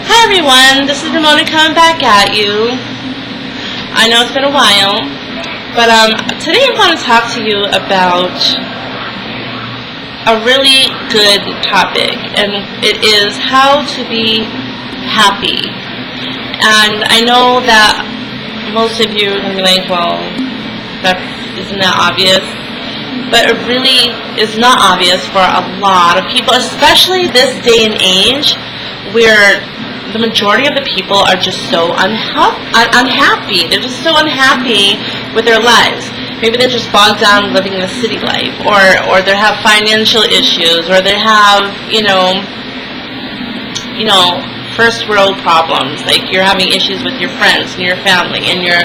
Hi everyone, this is Ramona coming back at you. I know it's been a while, but today I want to talk to you about a really good topic, and it is how to be happy. And I know that most of you are going to be like, well, isn't that obvious? But it really is not obvious for a lot of people, especially this day and age, where the majority of the people are just so unhappy. They're just so unhappy with their lives. Maybe they're just bogged down living the city life, or they have financial issues, or they have, first world problems, like you're having issues with your friends and your family and your,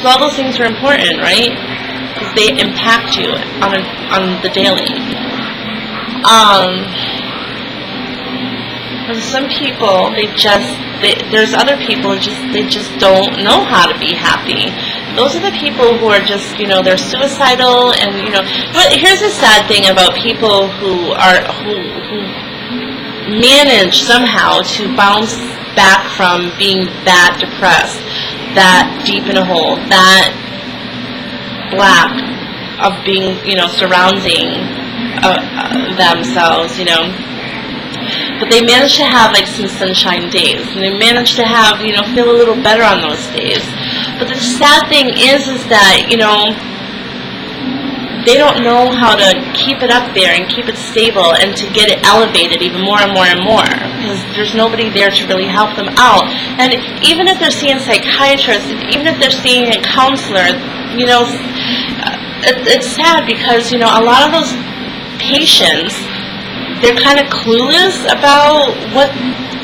so all those things are important, right? Because they impact you on the daily. And some people, there's other people they just don't know how to be happy. Those are the people who are just, they're suicidal, and But here's the sad thing about people who manage somehow to bounce back from being that depressed, that deep in a hole, that black of being, surrounding themselves, But they manage to have like some sunshine days, and they manage to have, feel a little better on those days. But the sad thing is that, they don't know how to keep it up there and keep it stable and to get it elevated even more and more and more, because there's nobody there to really help them out. And even if they're seeing psychiatrists, even if they're seeing a counselor, it's sad because, a lot of those patients, they're kind of clueless about what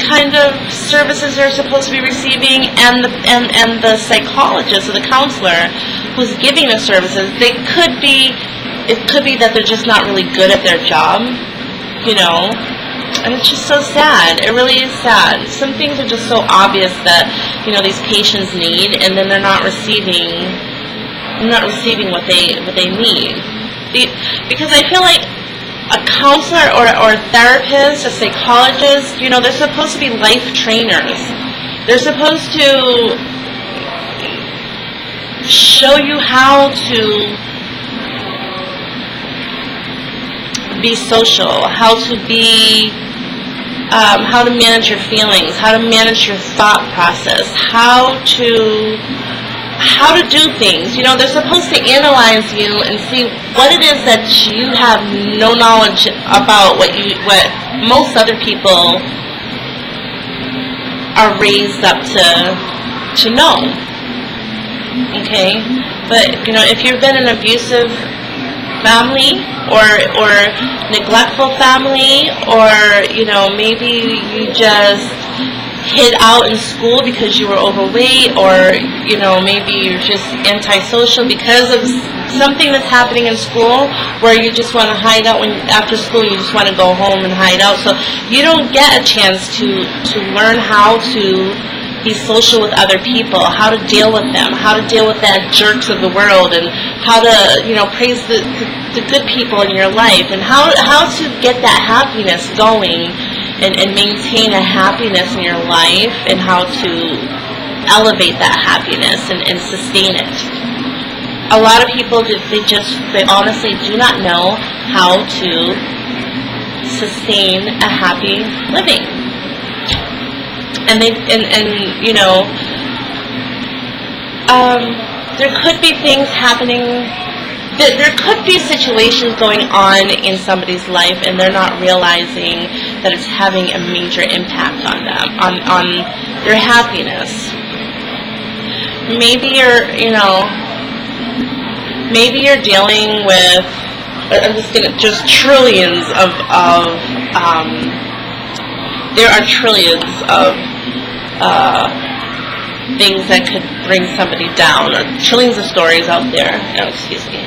kind of services they're supposed to be receiving, and the psychologist or the counselor who's giving the services, it could be that they're just not really good at their job, and it's just so sad. It really is sad. Some things are just so obvious that, these patients need, and then they're not receiving what they need. Because I feel like a counselor or a therapist, a psychologist, they're supposed to be life trainers. They're supposed to show you how to be social, how to manage your feelings, how to manage your thought process, how to do things. They're supposed to analyze you and see what it is that you have no knowledge about, what most other people are raised up to know. Okay? But, if you've been in an abusive family or neglectful family, or, maybe you just hid out in school because you were overweight, or maybe you're just antisocial because of something that's happening in school, where you just want to hide out after school. You just want to go home and hide out, so you don't get a chance to learn how to be social with other people, how to deal with them, how to deal with that jerks of the world, and how to praise the good people in your life, and how to get that happiness going. And maintain a happiness in your life, and how to elevate that happiness and sustain it. A lot of people, they honestly do not know how to sustain a happy living. And there could be things happening. There could be situations going on in somebody's life, and they're not realizing that it's having a major impact on them, on their happiness. Maybe you're dealing with, just trillions of there are trillions of things that could bring somebody down, or trillions of stories out there. Oh, excuse me.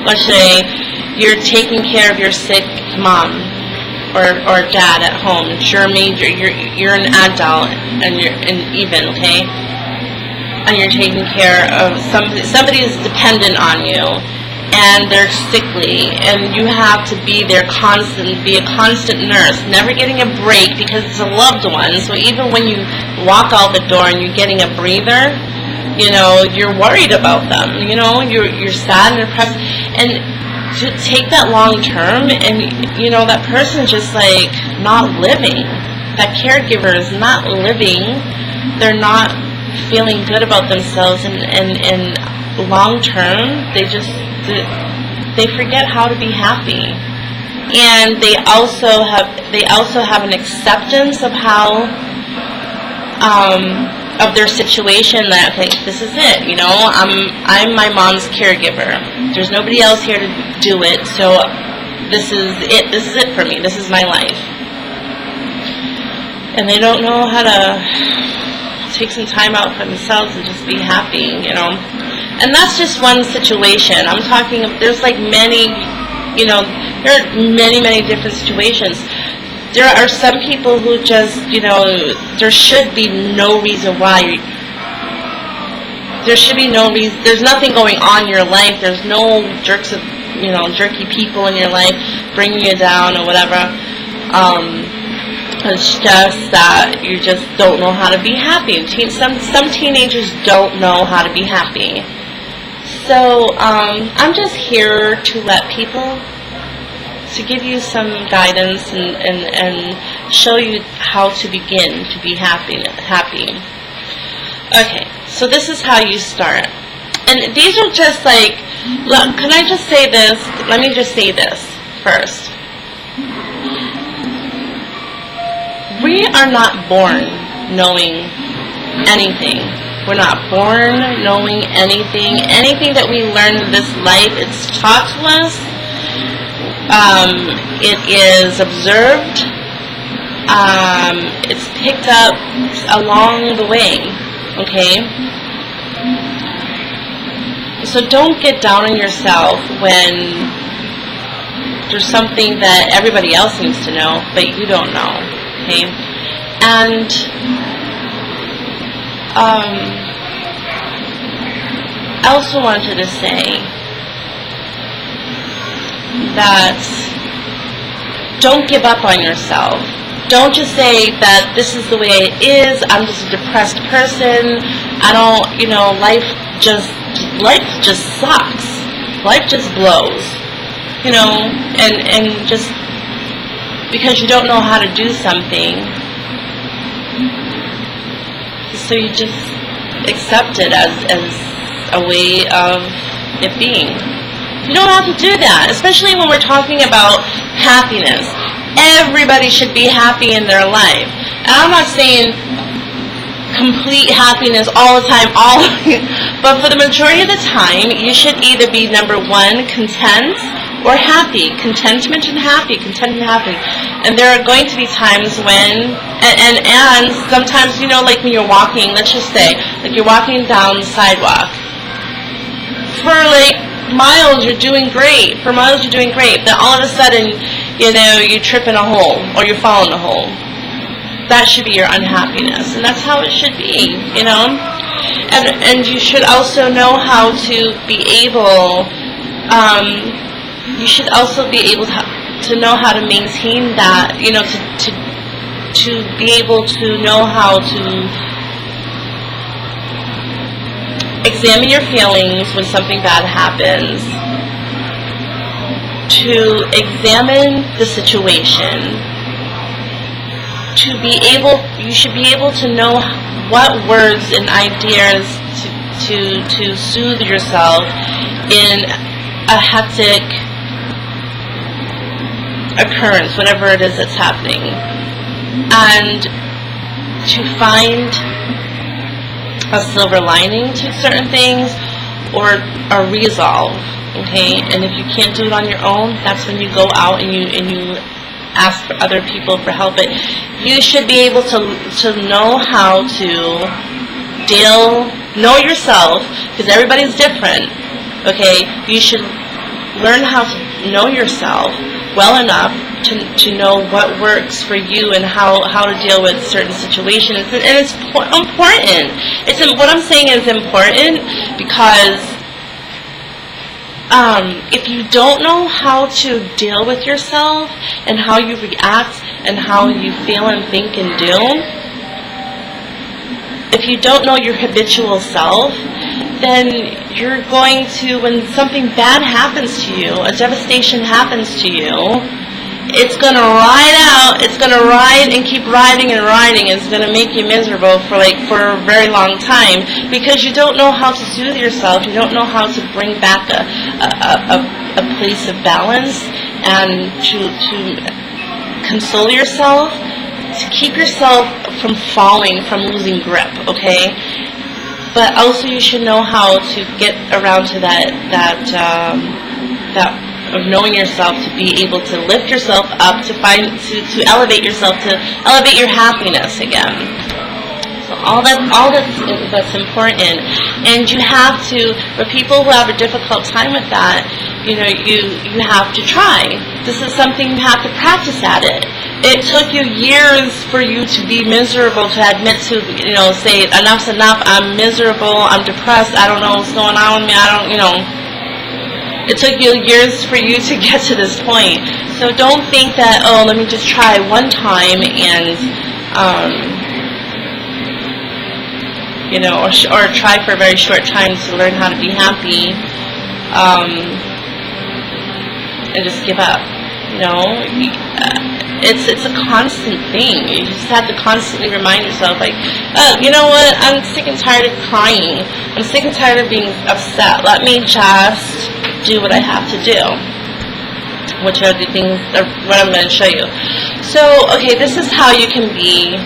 Let's say you're taking care of your sick mom or dad at home. You're an adult, and and you're taking care of somebody who's dependent on you, and they're sickly, and you have to be there constant, be a constant nurse, never getting a break because it's a loved one. So even when you walk out the door and you're getting a breather, you're worried about them. You're sad and depressed, and to take that long term, and that person's just like not living. That caregiver is not living. They're not feeling good about themselves, and long term, they forget how to be happy, and they also have an acceptance of how of their situation, that okay, this is it. I'm my mom's caregiver. There's nobody else here to do it, so this is it. This is it for me. This is my life, and they don't know how to take some time out for themselves and just be happy, And that's just one situation. I'm talking, there's like many, there are many, many different situations. There are some people who just, there should be no reason why. There should be no reason. There's nothing going on in your life. There's no jerky people in your life bringing you down or whatever. It's just that you just don't know how to be happy. Some teenagers don't know how to be happy. So I'm just here to let people, to give you some guidance and show you how to begin to be happy. Okay, so this is how you start. And these are just like, look, can I just say this? Let me just say this first. We are not born knowing anything. We're not born knowing anything. Anything that we learn in this life, it's taught to us. It is observed. It's picked up along the way. Okay? So don't get down on yourself when there's something that everybody else needs to know, but you don't know. Okay? And I also wanted to say that don't give up on yourself. Don't just say that this is the way it is, I'm just a depressed person, I don't, life just sucks. Life just blows. And just because you don't know how to do something, so you just accept it as a way of it being. You don't have to do that, especially when we're talking about happiness. Everybody should be happy in their life. And I'm not saying complete happiness all the time, but for the majority of the time, you should either be number one, content, or happy. Contentment and happy, content and happy. And there are going to be times when, and sometimes, like when you're walking, let's just say, like you're walking down the sidewalk. For like miles, you're doing great. For miles, you're doing great. Then all of a sudden, you trip in a hole, or you fall in a hole. That should be your unhappiness, and that's how it should be, And you should also know how to be able. You should also be able to know how to maintain that. To be able to know how to examine your feelings when something bad happens. To examine the situation. You should be able to know what words and ideas to soothe yourself in a hectic occurrence, whatever it is that's happening, and to find a silver lining to certain things, or a resolve. Okay, and if you can't do it on your own, that's when you go out and you ask for other people for help. But you should be able to know how to know yourself, because everybody's different. Okay, you should learn how to know yourself well enough to know what works for you and how to deal with certain situations. And it's important. What I'm saying is important because if you don't know how to deal with yourself and how you react and how you feel and think and do, if you don't know your habitual self, then you're going to, when something bad happens to you, a devastation happens to you, it's going to ride out, it's going to ride and keep riding and riding. It's going to make you miserable for a very long time because you don't know how to soothe yourself. You don't know how to bring back a place of balance and to console yourself, to keep yourself from falling, from losing grip, okay? But also you should know how to get around to that of knowing yourself, to be able to lift yourself up, to elevate yourself, to elevate your happiness again. So all that's important. And you have to, for people who have a difficult time with that, you have to try. This is something you have to practice at it. It took you years for you to be miserable, to admit to, say, enough's enough, I'm miserable, I'm depressed, I don't know what's going on with me, It took you years for you to get to this point. So don't think that, let me just try one time and, or try for a very short time to learn how to be happy, and just give up. It's a constant thing. You just have to constantly remind yourself, like, you know what? I'm sick and tired of crying. I'm sick and tired of being upset. Let me just do what I have to do, which are the things, what I'm going to show you. So, okay, this is how you can be,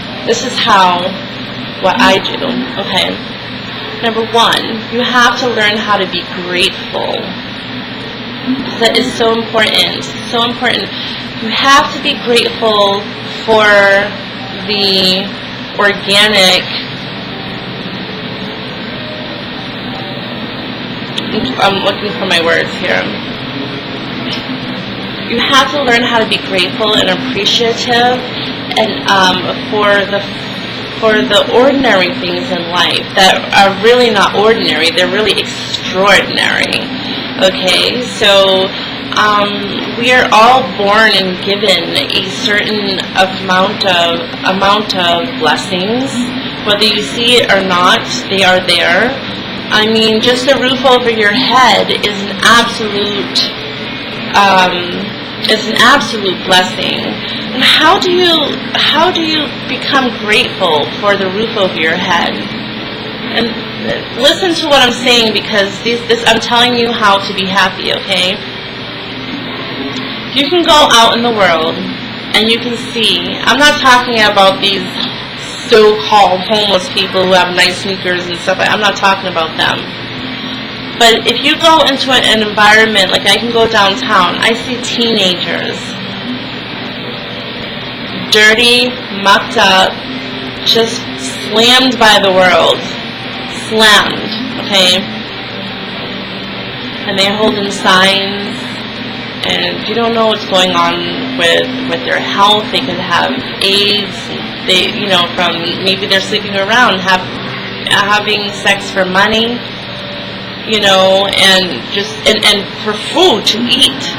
what I do, okay? Number one, you have to learn how to be grateful. That is so important, so important. You have to be grateful for the organic, I'm looking for my words here. You have to learn how to be grateful and appreciative, and for the ordinary things in life that are really not ordinary. They're really extraordinary. Okay, so we are all born and given a certain amount of blessings. Whether you see it or not, they are there. I mean, just a roof over your head is an absolute blessing. And how do you become grateful for the roof over your head? And listen to what I'm saying, because I'm telling you how to be happy, okay? You can go out in the world and you can see, I'm not talking about these so-called homeless people who have nice sneakers and stuff. I'm not talking about them. But if you go into an environment, like I can go downtown, I see teenagers, dirty, mucked up, just slammed by the world. Slammed, okay? And they're holding signs, and you don't know what's going on with their health. They could have AIDS. They, from maybe they're sleeping around, having sex for money, and for food to eat,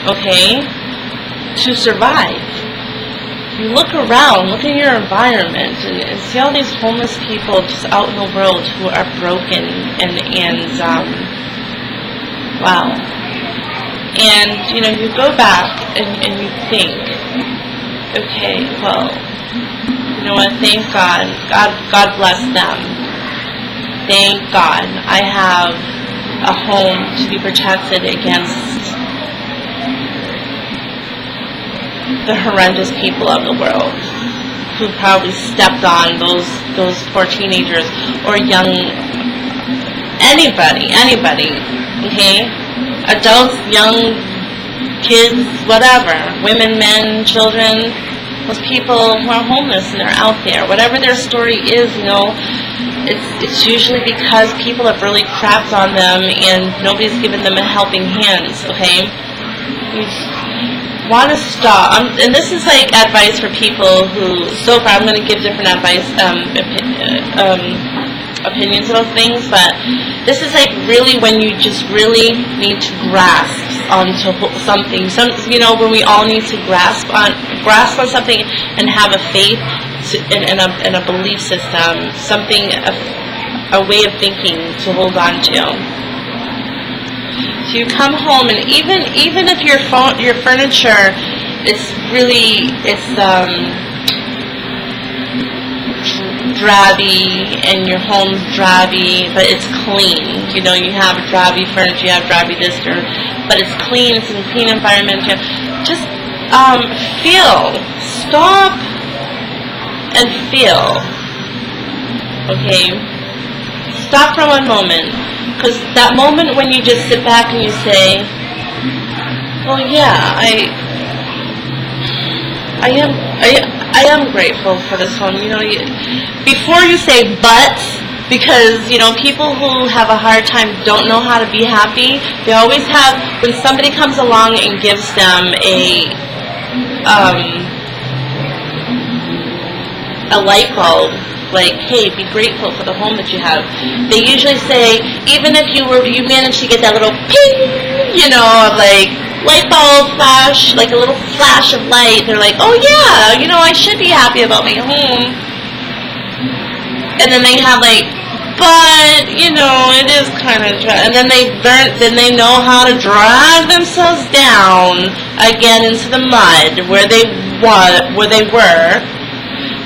okay, to survive. You look around, look at your environment, and see all these homeless people just out in the world who are broken and wow. And you go back and you think, okay, well, you know what, thank God. God bless them. Thank God I have a home to be protected against the horrendous people of the world who probably stepped on those poor teenagers or anybody, okay? Adults, young kids, whatever, women, men, children, those people who are homeless and they're out there. Whatever their story is, it's usually because people have really crapped on them and nobody's given them a helping hand, okay? You want to stop. And this is like advice for people who, so far I'm going to give different advice, opinions about things, but this is like really when you just really need to grasp onto something. When we all need to grasp on something and have a faith and a belief system, something, a way of thinking to hold on to. So you come home, and even if your furniture is really drabby and your home's drabby, but it's clean. You have drabby furniture, you have drabby this, but it's clean. It's in a clean environment. Just stop and feel. Okay, stop for one moment, because that moment when you just sit back and you say, "Well, yeah, I am grateful for this home." Before you say "but," because people who have a hard time don't know how to be happy. They always have, when somebody comes along and gives them a light bulb, like, "Hey, be grateful for the home that you have." They usually say, even if you manage to get that little ping, like light bulb flash, like a little flash of light, they're like, "Oh yeah, I should be happy about my home." And then they have like, "But it is kind of," and then they know how to drag themselves down again into the mud where they were.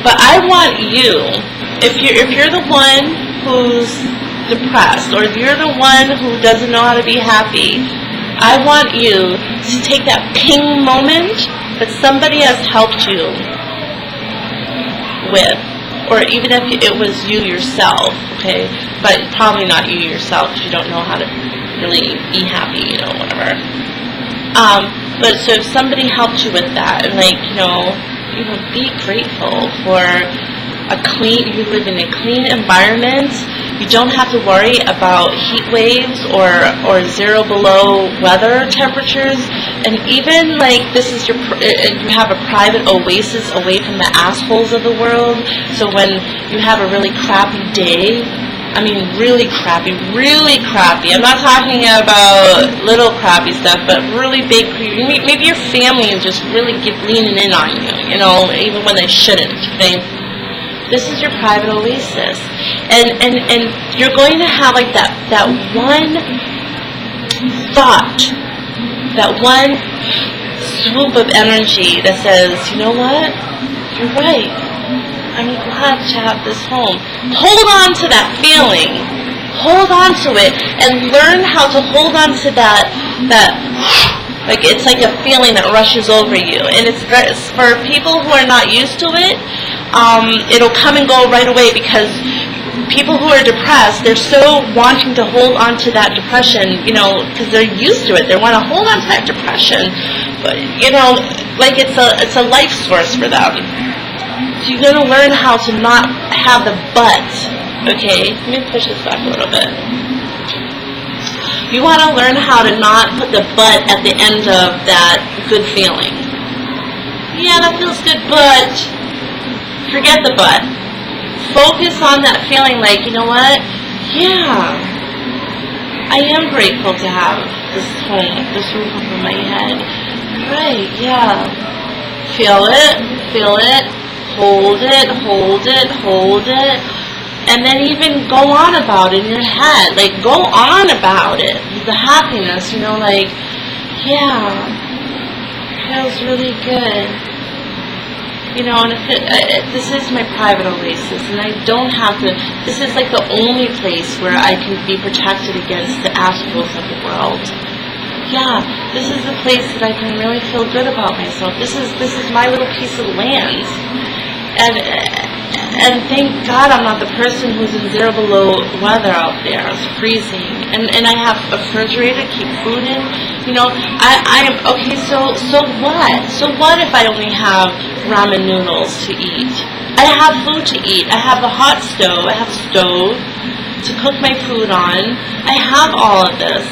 But I want you, if you're the one who's depressed, or if you're the one who doesn't know how to be happy, I want you to take that ping moment that somebody has helped you with, or even if it was you yourself, okay, but probably not you yourself because you don't know how to really be happy, whatever. But so if somebody helped you with that, and be grateful for you live in a clean environment. You don't have to worry about heat waves or 0 below weather temperatures. And even this is you have a private oasis away from the assholes of the world. So when you have a really crappy day, really crappy. I'm not talking about little crappy stuff, but really big. Maybe your family is just really leaning in on you, even when they shouldn't. This is your private oasis, and you're going to have that one thought, that one swoop of energy that says, "You know what? You're right. I'm glad to have this home." Hold on to that feeling. Hold on to it and learn how to hold on to that it's like a feeling that rushes over you. And it's for people who are not used to it, it'll come and go right away, because people who are depressed, they're so wanting to hold on to that depression, because they're used to it. They want to hold on to that depression, but it's a life source for them. So you're going to learn how to not have the but. Okay, let me push this back a little bit. You want to learn how to not put the but at the end of that good feeling. Yeah, that feels good, but forget the but. Focus on that feeling like, you know what? Yeah, I am grateful to have this home, this roof over my head. Right, yeah. Feel it. Hold it, and then even go on about it in your head. Go on about it. The happiness, yeah, feels really good. And this is my private oasis, and I don't have to. This is the only place where I can be protected against the assholes of the world. Yeah, this is the place that I can really feel good about myself. This is my little piece of land. And thank God I'm not the person who's in 0 below weather out there. It's freezing. And I have a refrigerator to keep food in. I am, okay, so what? So what if I only have ramen noodles to eat? I have food to eat. I have a hot stove. I have a stove to cook my food on. I have all of this.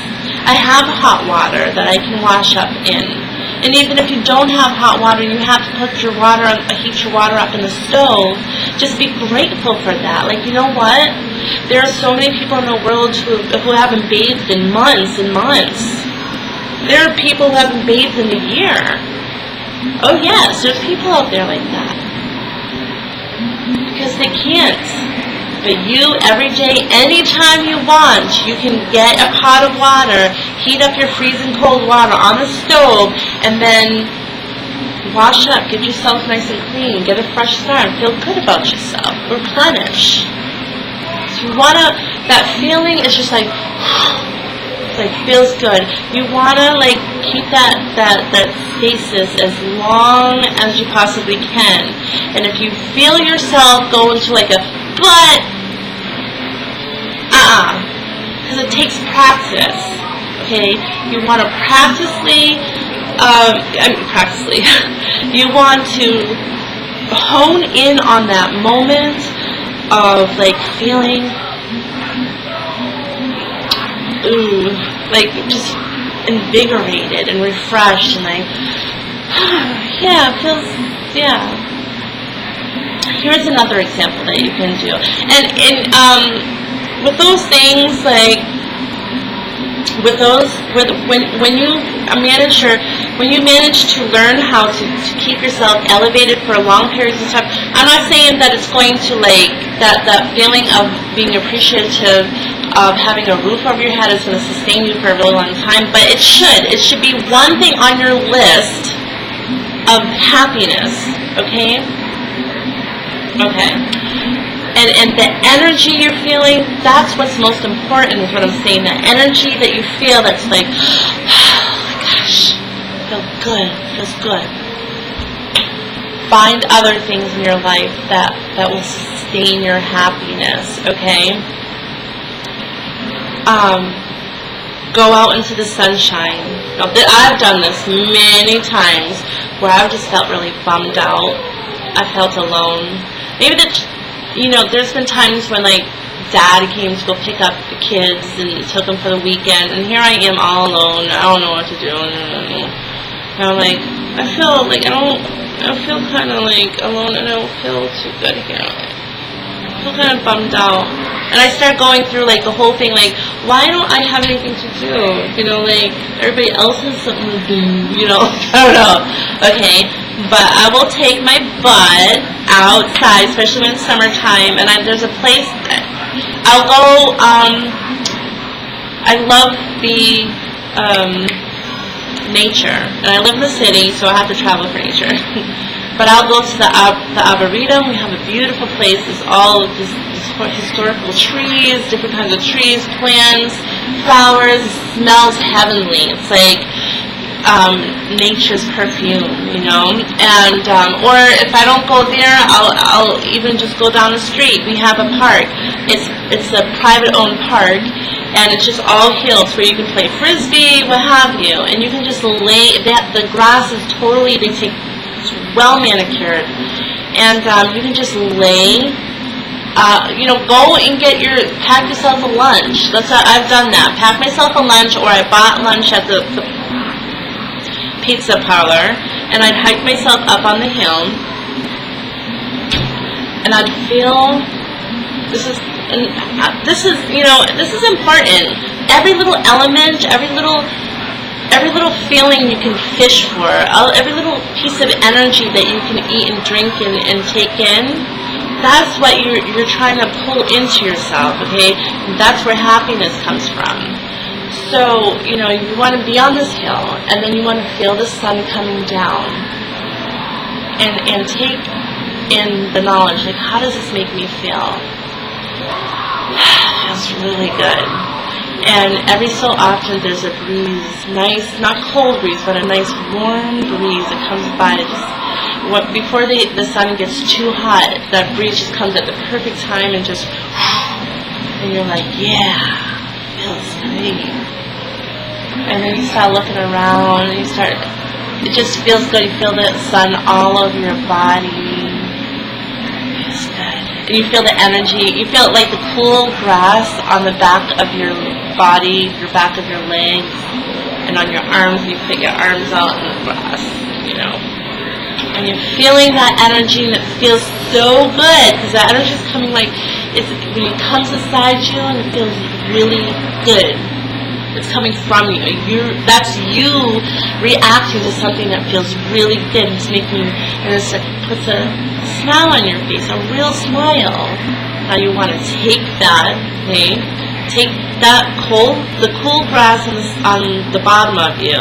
I have hot water that I can wash up in. And even if you don't have hot water, you have to put your water on, heat your water up in the stove, just be grateful for that. Like, you know what? There are so many people in the world who haven't bathed in months and months. There are people who haven't bathed in a year. Oh yes, there's people out there like that. Because they can't. But you, every day, anytime you want, you can get a pot of water, heat up your freezing cold water on the stove, and then wash up, get yourself nice and clean, get a fresh start, feel good about yourself, replenish. So you want to, that feeling is just like, like feels good. You want to like keep that stasis as long as you possibly can. And if you feel yourself go into like a because it takes practice. Okay, you want to you want to hone in on that moment of like feeling, like just invigorated and refreshed, and like, yeah, it feels, yeah. Here's another example that you can do, and with those things, like when you manage to learn how to keep yourself elevated for long periods of time. I'm not saying that it's going to like that feeling of being appreciative of having a roof over your head is going to sustain you for a really long time, but it should be one thing on your list of happiness. Okay. And the energy you're feeling, that's what's most important, is what I'm saying. The energy that you feel that's like, oh my gosh, feels good. Find other things in your life that will sustain your happiness, okay? Go out into the sunshine. Now, I've done this many times where I've just felt really bummed out. I felt alone. Maybe there's been times when like Dad came to go pick up the kids and took them for the weekend, and here I am all alone. I don't know what to do. And I'm like, I feel kind of like alone, and I don't feel too good here. I feel kind of bummed out. And I start going through like the whole thing, like, why don't I have anything to do? Like everybody else has something to do. I don't know. Okay. But I will take my butt outside, especially when it's summertime, and there's a place I'll go. I love the nature, and I live in the city, so I have to travel for nature. But I'll go to the Arboretum. We have a beautiful place. It's all this historical trees, different kinds of trees, plants, flowers. It smells heavenly. It's like nature's perfume, and or if I don't go there, I'll even just go down the street. We have a park. It's a private owned park, and it's just all hills where you can play frisbee, what have you, and you can just lay that. The grass is it's well manicured, and you can just lay. Go and pack yourself a lunch. I've done that. Pack myself a lunch, or I bought lunch at the pizza parlor, and I'd hike myself up on the hill, and I'd feel this is important. Every little element, every little feeling you can fish for, every little piece of energy that you can eat and drink and take in, that's what you're trying to pull into yourself. Okay, and that's where happiness comes from. So, you want to be on this hill, and then you want to feel the sun coming down, and take in the knowledge, like, how does this make me feel? It feels really good. And every so often there's a breeze, nice, not cold breeze, but a nice warm breeze that comes by. Before the sun gets too hot, that breeze just comes at the perfect time, and you're like, yeah, feels great. And then you start looking around, and it just feels good. You feel the sun all over your body. It feels good. And you feel the energy. You feel like the cool grass on the back of your body, your back of your legs. And on your arms, you put your arms out in the grass, you know. And you're feeling that energy, and it feels so good, because that energy is coming like, when it comes beside you, and it feels really good. It's coming from you. That's you reacting to something that feels really good. It's making, and it puts a smile on your face, a real smile. Now you want to take that, okay? Take that the cool grass on the bottom of you,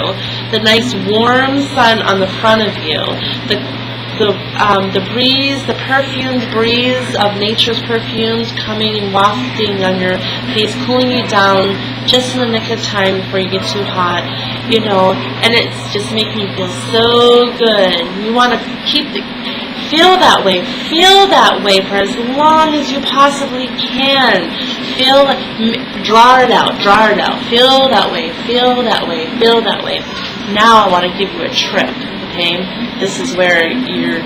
the nice warm sun on the front of you, the breeze, the perfumed breeze of nature's perfumes coming and wafting on your face, cooling you down just in the nick of time before you get too hot, you know, and it's just making you feel so good. You want to feel that way for as long as you possibly can. Draw it out, feel that way. Now I want to give you a trick. Okay, this is where you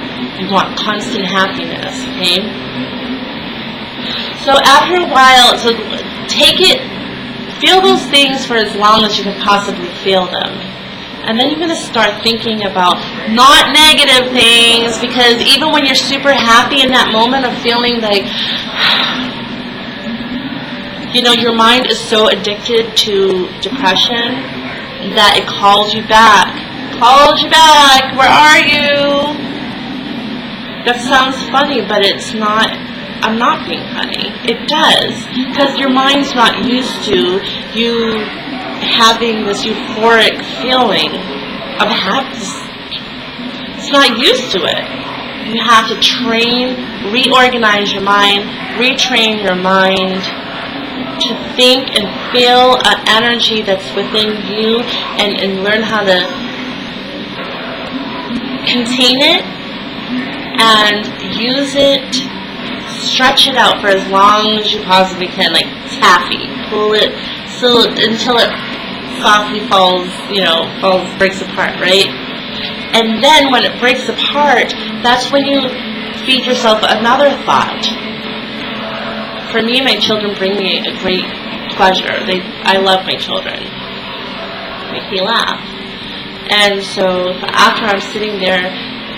want constant happiness. Okay, so after a while, so take it, feel those things for as long as you can possibly feel them, and then you're going to start thinking about not negative things, because even when you're super happy in that moment of feeling like, you know, your mind is so addicted to depression that it calls you back. Where are you? That sounds funny, but it's not. I'm not being funny. It does, because your mind's not used to you having this euphoric feeling of happiness. It's not used to it. You have to reorganize your mind, retrain your mind to think and feel an energy that's within you, and learn how to contain it and use it, stretch it out for as long as you possibly can, like taffy. Pull it until it softly breaks apart, right? And then when it breaks apart, that's when you feed yourself another thought. For me, my children bring me a great pleasure. I love my children. They make me laugh. And so after I'm sitting there,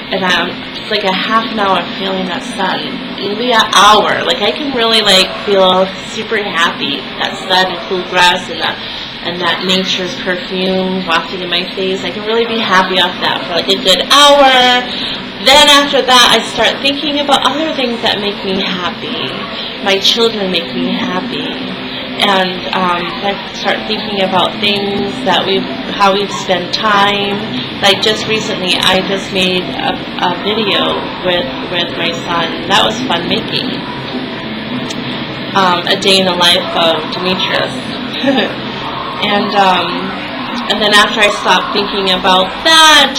and it's like a half an hour feeling that sun, maybe an hour. Like I can really feel super happy. That sun and cool grass and that nature's perfume wafting in my face. I can really be happy off that for like a good hour. Then after that, I start thinking about other things that make me happy. My children make me happy. And I start thinking about things that how we've spent time. Like just recently, I just made a video with my son. That was fun making. A day in the life of Demetrius. And then after I stop thinking about that,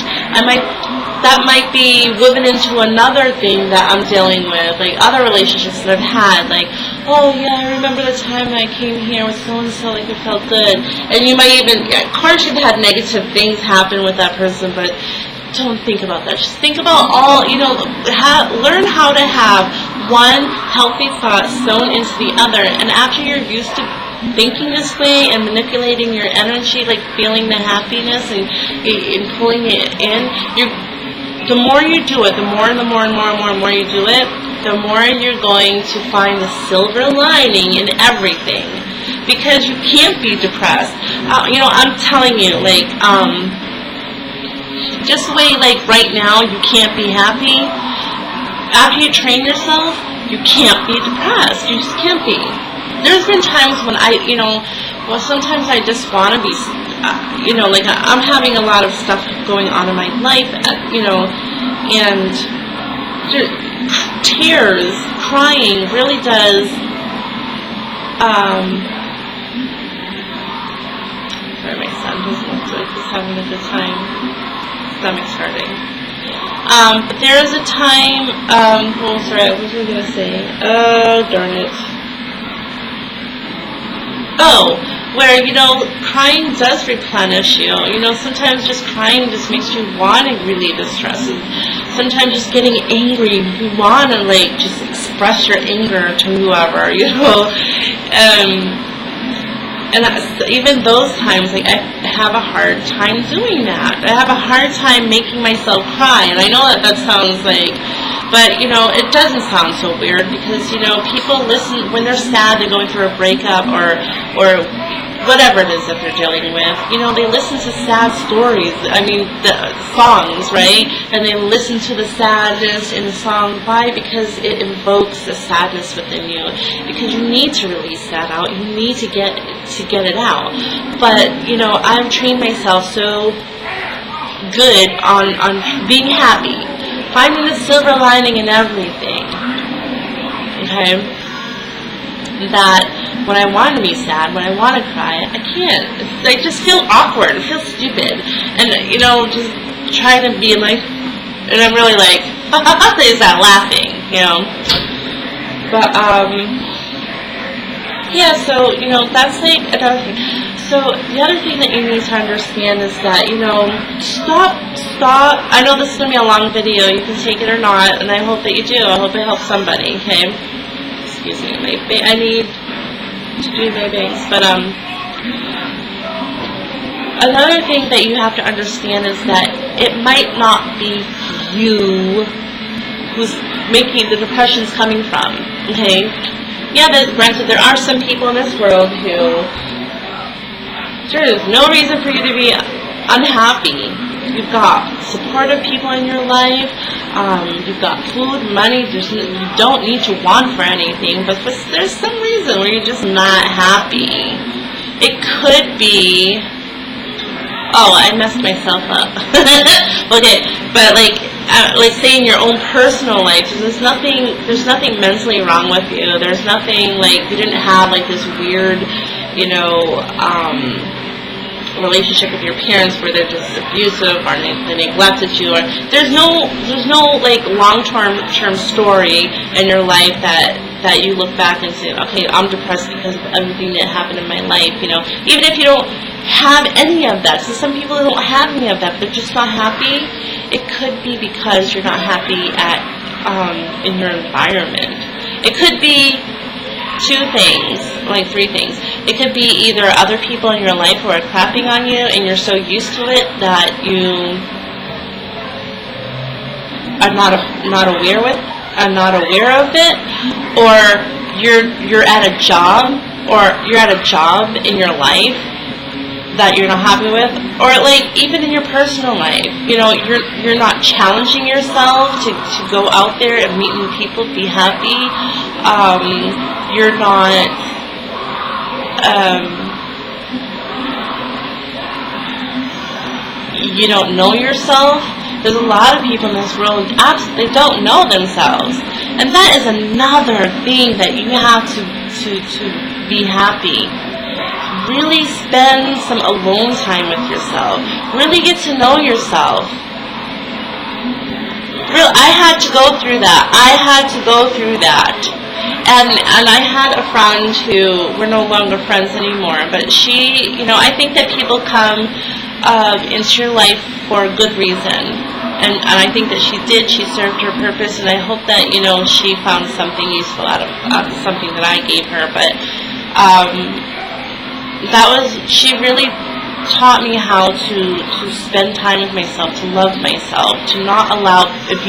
that might be moving into another thing that I'm dealing with, like other relationships that I've had, like, oh yeah, I remember the time I came here with so-and-so, like it felt good. And you might even, of course you've had negative things happen with that person, but don't think about that. Just think about learn how to have one healthy thought sewn into the other, and after you're used to thinking this way and manipulating your energy, like feeling the happiness and pulling it in, the more you do it, the more you do it, the more you're going to find the silver lining in everything. Because you can't be depressed. I'm telling you, just the way, right now, you can't be happy. After you train yourself, you can't be depressed. You just can't be. There's been times when sometimes I just want to be, I'm having a lot of stuff going on in my life, and tears, crying really does, sorry, my son doesn't look like he's having a good time, stomach's hurting. But there is a time, what was I going to say? Oh, darn it. Oh, where, crying does replenish you. Sometimes just crying just makes you want to relieve the stress. And sometimes just getting angry, you want to, just express your anger to whoever, And even those times, I have a hard time doing that. I have a hard time making myself cry, and I know that sounds like, but it doesn't sound so weird, because people listen when they're sad, they're going through a breakup or whatever it is that they're dealing with. They listen to sad stories. I mean, the songs, right? And they listen to the sadness in the song. Why? Because it invokes the sadness within you. Because you need to release that out. You need to get it out. But I've trained myself so good on being happy, finding the silver lining in everything. Okay, that when I want to be sad, when I want to cry, I can't. I just feel awkward. I feel stupid. And, just trying to be like, and I'm really like, is that laughing, But, yeah, so, that's like another thing. So, the other thing that you need to understand is that, stop. I know this is going to be a long video. You can take it or not, and I hope that you do. I hope it helps somebody, okay? Excuse me. I need to do my bangs, but another thing that you have to understand is that it might not be you who's making the depression's coming from. Okay, yeah, granted, there are some people in this world who there is no reason for you to be unhappy. You've got supportive people in your life. You've got food, money. You don't need to want for anything, but there's some reason where you're just not happy. It could be, I messed myself up. Okay, but like say in your own personal life, there's nothing mentally wrong with you. There's nothing like you didn't have like this weird, relationship with your parents where they're just abusive or they neglected you, or there's no like long-term story in your life that you look back and say, okay, I'm depressed because of everything that happened in my life. Even if you don't have any of that, so some people don't have any of that, they're just not happy. It could be because you're not happy in your environment. It could be three things. It could be either other people in your life who are crapping on you and you're so used to it that you are not aware of it, or you're at a job in your life that you're not happy with, or like even in your personal life, you're not challenging yourself to go out there and meet new people, be happy. You're not you don't know yourself. There's a lot of people in this world they don't know themselves, and that is another thing that you have to be happy. Really spend some alone time with yourself. Really get to know yourself. I had to go through that. And I had a friend who, we're no longer friends anymore, but she, I think that people come into your life for a good reason. And I think that she did. She served her purpose, and I hope that, she found something useful out of something that I gave her. But she really taught me how to spend time with myself, to love myself, to not allow, if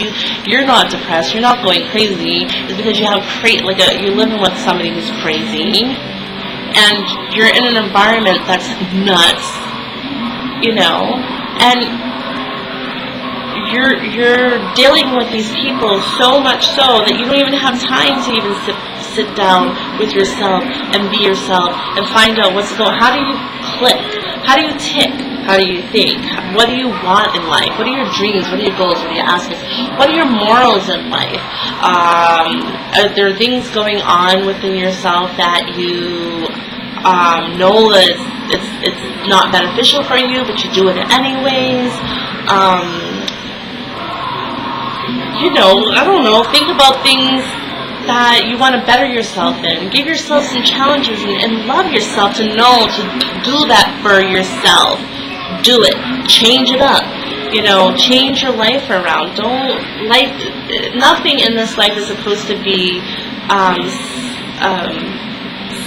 you're not depressed, you're not going crazy, it's because you have you're living with somebody who's crazy, and you're in an environment that's nuts, and you're dealing with these people so much so that you don't even have time to even sit down with yourself and be yourself and find out what's going on. How do you click? How do you tick? How do you think? What do you want in life? What are your dreams? What are your goals? What are your aspects? What are your morals in life? Are there things going on within yourself that you know that it's not beneficial for you, but you do it anyways? I don't know. Think about things that you want to better yourself in. Give yourself some challenges and love yourself to know to do that for yourself. Do it. Change it up. Change your life around. Nothing in this life is supposed to be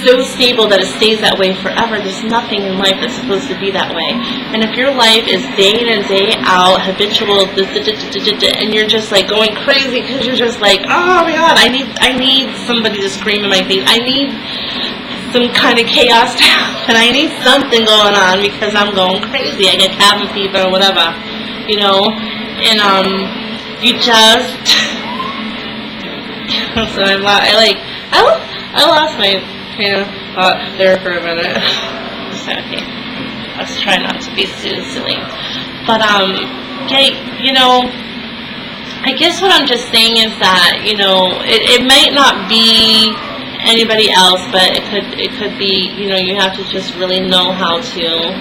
so stable that it stays that way forever. There's nothing in life that's supposed to be that way. And if your life is day in and day out, habitual, and you're just like going crazy because you're just like, oh my God, I need somebody to scream in my face. I need some kind of chaos to happen. I need something going on because I'm going crazy. I get cabin fever or whatever, you know. And you just so I lost my train of thought there for a minute. So, okay, let's try not to be too silly. But yeah, you know, I guess what I'm just saying is that, you know, it might not be anybody else, but it could be, you know, you have to just really know how to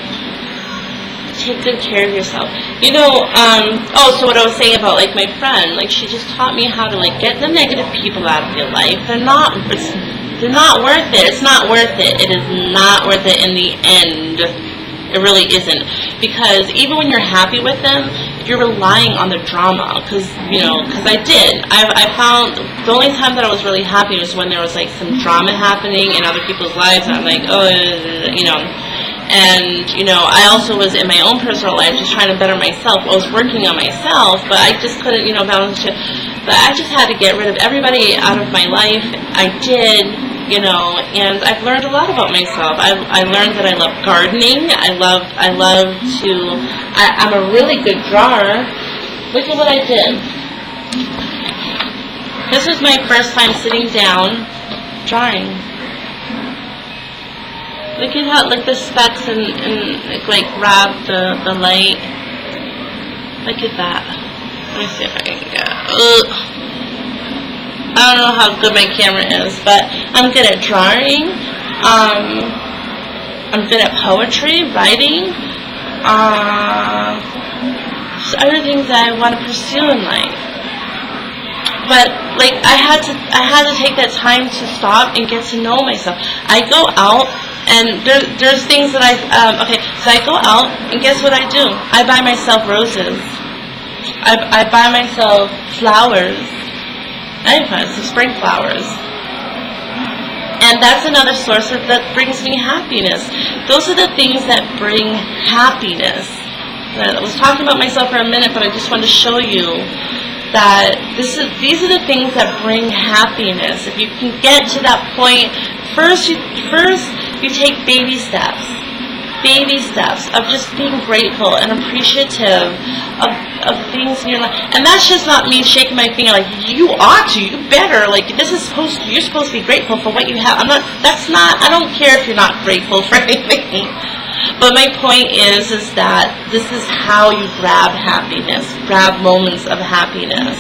take good care of yourself. You know, so what I was saying about, like, my friend, like, she just taught me how to, like, get the negative people out of your life. They're not worth it. It's not worth it. It is not worth it in the end. It really isn't. Because even when you're happy with them, you're relying on the drama. Because I did. I found the only time that I was really happy was when there was, like, some drama happening in other people's lives. And I'm like, oh, you know. And, you know, I also was in my own personal life just trying to better myself. I was working on myself, but I just couldn't, you know, balance it. But I just had to get rid of everybody out of my life. I did, you know, and I've learned a lot about myself. I learned that I love gardening. I'm a really good drawer. Look at what I did. This was my first time sitting down drawing. Look at how, like, the specks and like grab the light. Look at that. Let me see if I can get it. I don't know how good my camera is, but I'm good at drawing. I'm good at poetry, writing. Just other things that I want to pursue in life. But, like, I had to take that time to stop and get to know myself. I go out. And there's things that so I go out, and guess what I do? I buy myself roses. I buy myself flowers. I buy some spring flowers. And that's another source that brings me happiness. Those are the things that bring happiness. I was talking about myself for a minute, but I just wanted to show you that these are the things that bring happiness. If you can get to that point, first you take baby steps of just being grateful and appreciative of things in your life. And that's just not me shaking my finger like, you ought to, you better, like, you're supposed to be grateful for what you have. I don't care if you're not grateful for anything. But my point is that this is how you grab happiness, grab moments of happiness.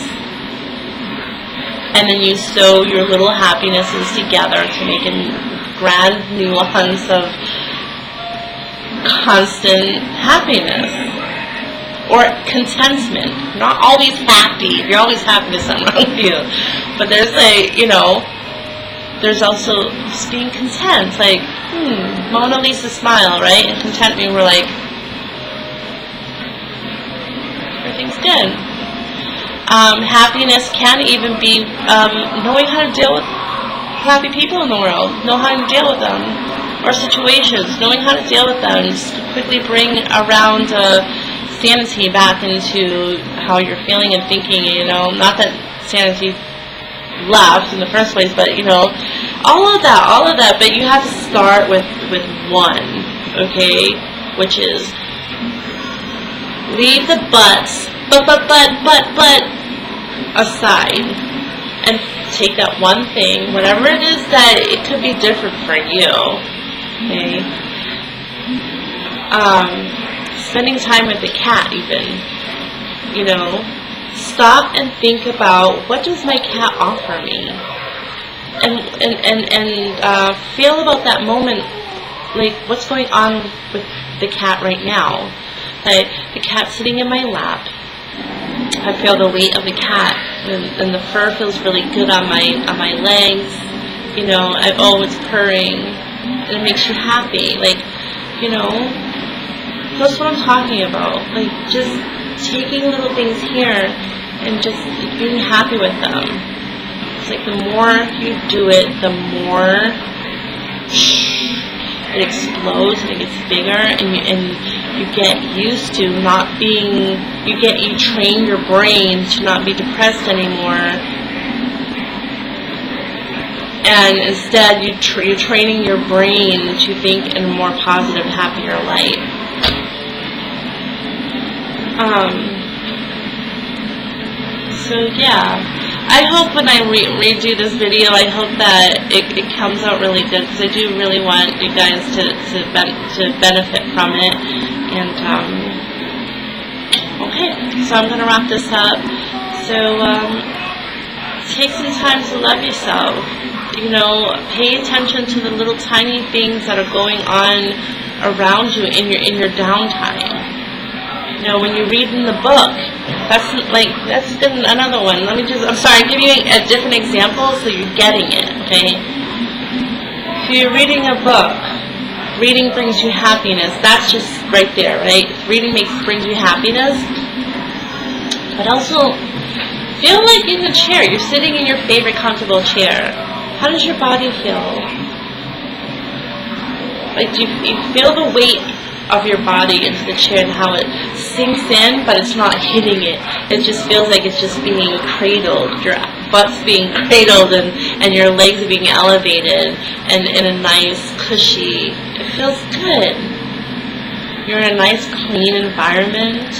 And then you sew your little happinesses together to make a grand nuance of constant happiness. Or contentment. You're not always happy. If you're always happy, there's something wrong with you. But there's also just being content. Like, Mona Lisa smile, right? And contentment, we're like, everything's good. Happiness can even be knowing how to deal with happy people in the world, know how to deal with them, or situations, knowing how to deal with them, just to quickly bring around sanity back into how you're feeling and thinking, you know, not that sanity left in the first place, but, you know, all of that, but you have to start with one, okay, which is leave the but aside and take that one thing, whatever it is that it could be different for you, okay, spending time with the cat even, you know, stop and think about, what does my cat offer me? And feel about that moment, like, what's going on with the cat right now? Like, the cat sitting in my lap. I feel the weight of the cat, and the fur feels really good on my legs. You know, it's purring, and it makes you happy. Like, you know, that's what I'm talking about. Like, just taking little things here and just being happy with them. It's like the more you do it, the more it explodes and it gets bigger, and you get used to not being, you train your brain to not be depressed anymore, and instead you're training your brain to think in a more positive, happier light. So yeah, I hope when I redo this video, I hope that it comes out really good, because I do really want you guys to benefit from it. And okay, so I'm gonna wrap this up. So take some time to love yourself. You know, pay attention to the little tiny things that are going on around you in your downtime. You know, when you're reading the book, that's been another one. I'm giving you a different example so you're getting it, okay? If you're reading a book, reading brings you happiness. That's just right there, right? Reading brings you happiness. But also, feel like in the chair, you're sitting in your favorite comfortable chair. How does your body feel? Like, do you feel the weight of your body into the chair and how it sinks in, but it's not hitting it. It just feels like it's just being cradled. Your butt's being cradled, and your legs are being elevated, and in a nice, cushy, it feels good. You're in a nice, clean environment.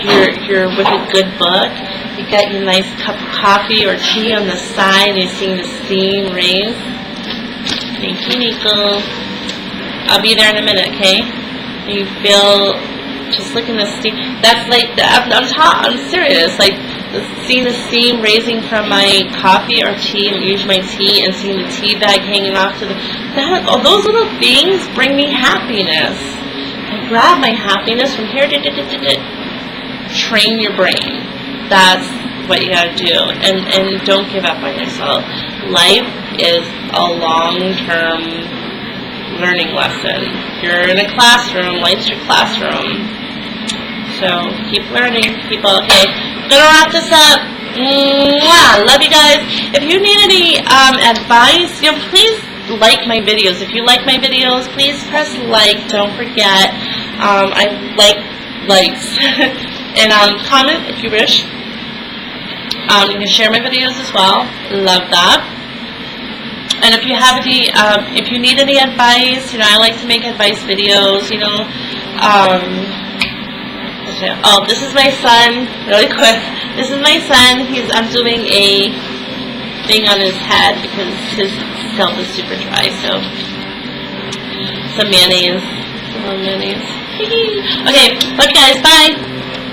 You're with a good book. You got your nice cup of coffee or tea on the side, and you're seeing the steam raise. Thank you, Nico. I'll be there in a minute, okay? You feel, just look in the steam. That's like, I'm serious. Like, seeing the steam raising from my coffee or tea, and usually my tea, and seeing the tea bag hanging off to those little things bring me happiness. I grab my happiness from here, train your brain. That's what you gotta do. And don't give up on yourself. Life is a long-term learning lesson. You're in a classroom, life's your classroom. So keep learning, people. Okay, I'm gonna wrap this up. Mwah! Love you guys. If you need any advice, please like my videos. If you like my videos, please press like. Don't forget, I like likes. And comment if you wish. You can share my videos as well. Love that. And if you have any, if you need any advice, I like to make advice videos, Oh, this is my son, really quick. This is my son. I'm doing a thing on his head because his scalp is super dry, so some mayonnaise. A little mayonnaise. Okay, love you guys, bye.